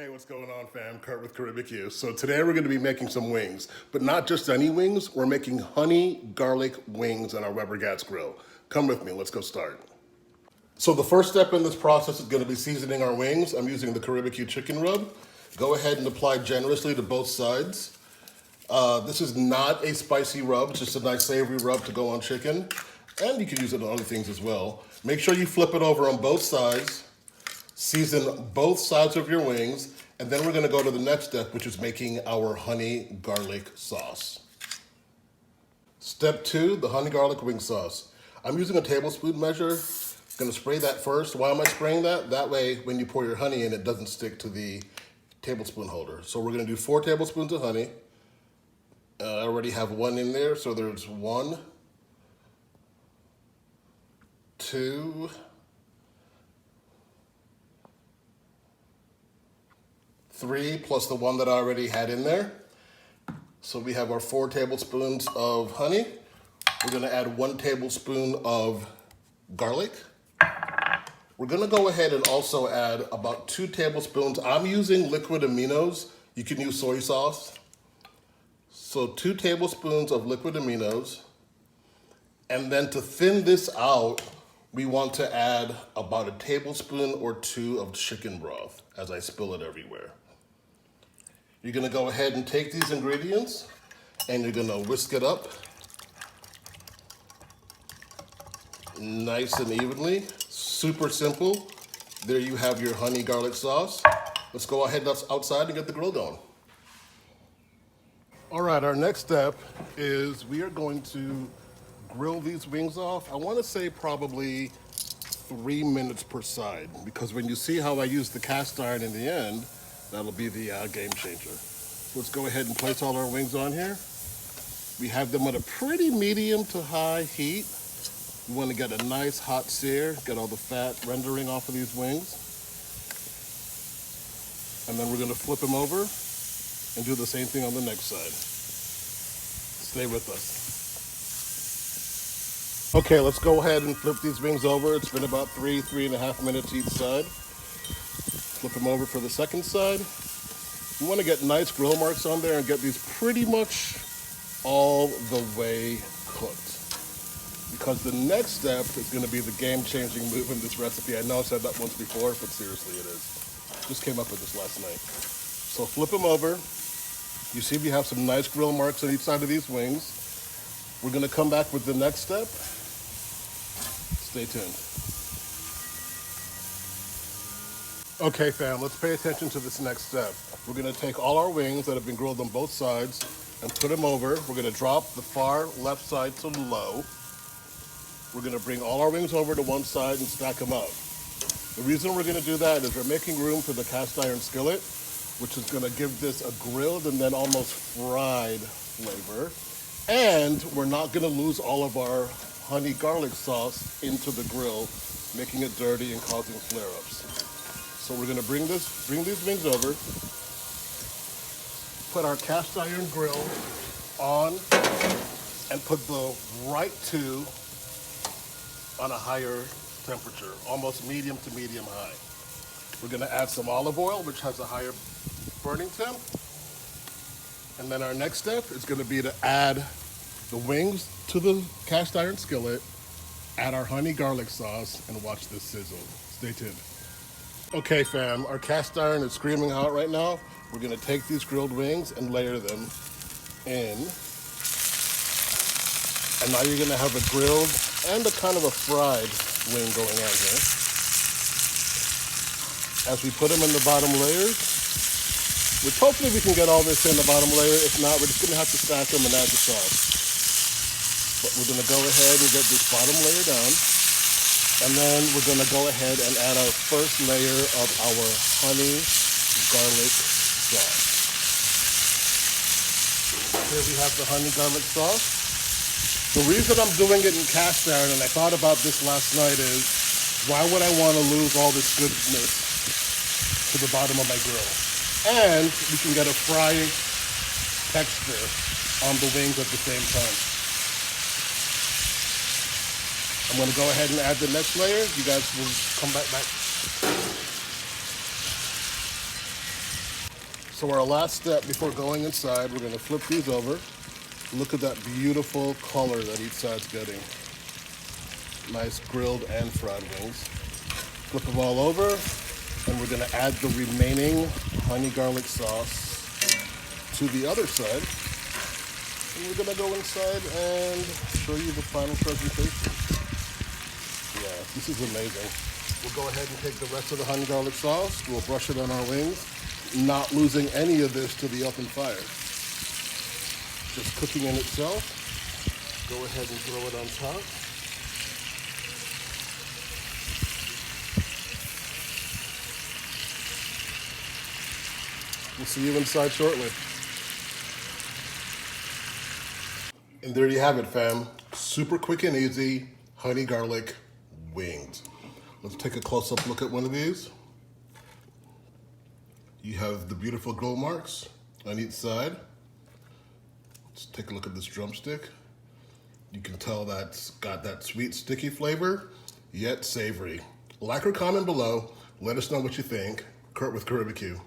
Hey, what's going on, fam? Kurt with Caribbean. So today we're going to be making some wings, but not just any wings. We're making honey garlic wings on our Weber gas grill. Come with me. Let's go start. So the first step in this process is going to be seasoning our wings. I'm using the Caribbean chicken rub. Go ahead and apply generously to both sides. This is not a spicy rub. It's just a nice savory rub to go on chicken, and you can use it on other things as well. Make sure you flip it over on both sides. Season both sides of your wings, and then we're gonna go to the next step, which is making our honey garlic sauce. Step 2, the honey garlic wing sauce. I'm using a tablespoon measure. Gonna spray that first. Why am I spraying that? That way, when you pour your honey in, it doesn't stick to the tablespoon holder. So we're gonna do 4 tablespoons of honey. I already have 1 in there, so there's 1, 2, 3 plus the 1 that I already had in there. So we have our 4 tablespoons of honey. We're gonna add 1 tablespoon of garlic. We're gonna go ahead and also add about 2 tablespoons. I'm using liquid aminos. You can use soy sauce. So 2 tablespoons of liquid aminos. And then to thin this out, we want to add about a tablespoon or 2 of chicken broth as I spill it everywhere. You're gonna go ahead and take these ingredients and you're gonna whisk it up nice and evenly. Super simple. There you have your honey garlic sauce. Let's go ahead outside and get the grill going. All right, our next step is we are going to grill these wings off. I wanna say probably 3 minutes per side, because when you see how I use the cast iron in the end, that'll be the game changer. So let's go ahead and place all our wings on here. We have them at a pretty medium to high heat. We want to get a nice hot sear, get all the fat rendering off of these wings. And then we're going to flip them over and do the same thing on the next side. Stay with us. Okay, let's go ahead and flip these wings over. It's been about 3.5 minutes each side. Flip them over for the second side. You want to get nice grill marks on there and get these pretty much all the way cooked. Because the next step is going to be the game-changing move in this recipe. I know I said that once before, but seriously it is. Just came up with this last night. So flip them over. You see we have some nice grill marks on each side of these wings. We're going to come back with the next step. Stay tuned. Okay, fam, let's pay attention to this next step. We're gonna take all our wings that have been grilled on both sides and put them over. We're gonna drop the far left side to low. We're gonna bring all our wings over to one side and stack them up. The reason we're gonna do that is we're making room for the cast iron skillet, which is gonna give this a grilled and then almost fried flavor. And we're not gonna lose all of our honey garlic sauce into the grill, making it dirty and causing flare-ups. So we're gonna bring these wings over, put our cast iron grill on, and put the right 2 on a higher temperature, almost medium to medium high. We're gonna add some olive oil, which has a higher burning temp. And then our next step is gonna be to add the wings to the cast iron skillet, add our honey garlic sauce, and watch this sizzle. Stay tuned. Okay, fam, our cast iron is screaming out right now. We're gonna take these grilled wings and layer them in. And now you're gonna have a grilled and a kind of a fried wing going on here. As we put them in the bottom layers, which hopefully we can get all this in the bottom layer. If not, we're just gonna have to stack them and add the sauce. But we're gonna go ahead and get this bottom layer down. And then we're gonna go ahead and add our first layer of our honey garlic sauce. Here we have the honey garlic sauce. The reason I'm doing it in cast iron, and I thought about this last night, is why would I wanna lose all this goodness to the bottom of my grill? And we can get a frying texture on the wings at the same time. I'm gonna go ahead and add the next layer. You guys will come back. So our last step before going inside, we're gonna flip these over. Look at that beautiful color that each side's getting. Nice grilled and fried wings. Flip them all over, and we're gonna add the remaining honey garlic sauce to the other side. And we're gonna go inside and show you the final presentation. Yeah, this is amazing. We'll go ahead and take the rest of the honey garlic sauce. We'll brush it on our wings, not losing any of this to the open fire. Just cooking in itself. Go ahead and throw it on top. We'll see you inside shortly. And there you have it, fam. Super quick and easy honey garlic wings. Let's take a close-up look at one of these. You have the beautiful grill marks on each side. Let's take a look at this drumstick. You can tell that's got that sweet, sticky flavor, yet savory. Like or comment below. Let us know what you think. Kurt with Caribbean.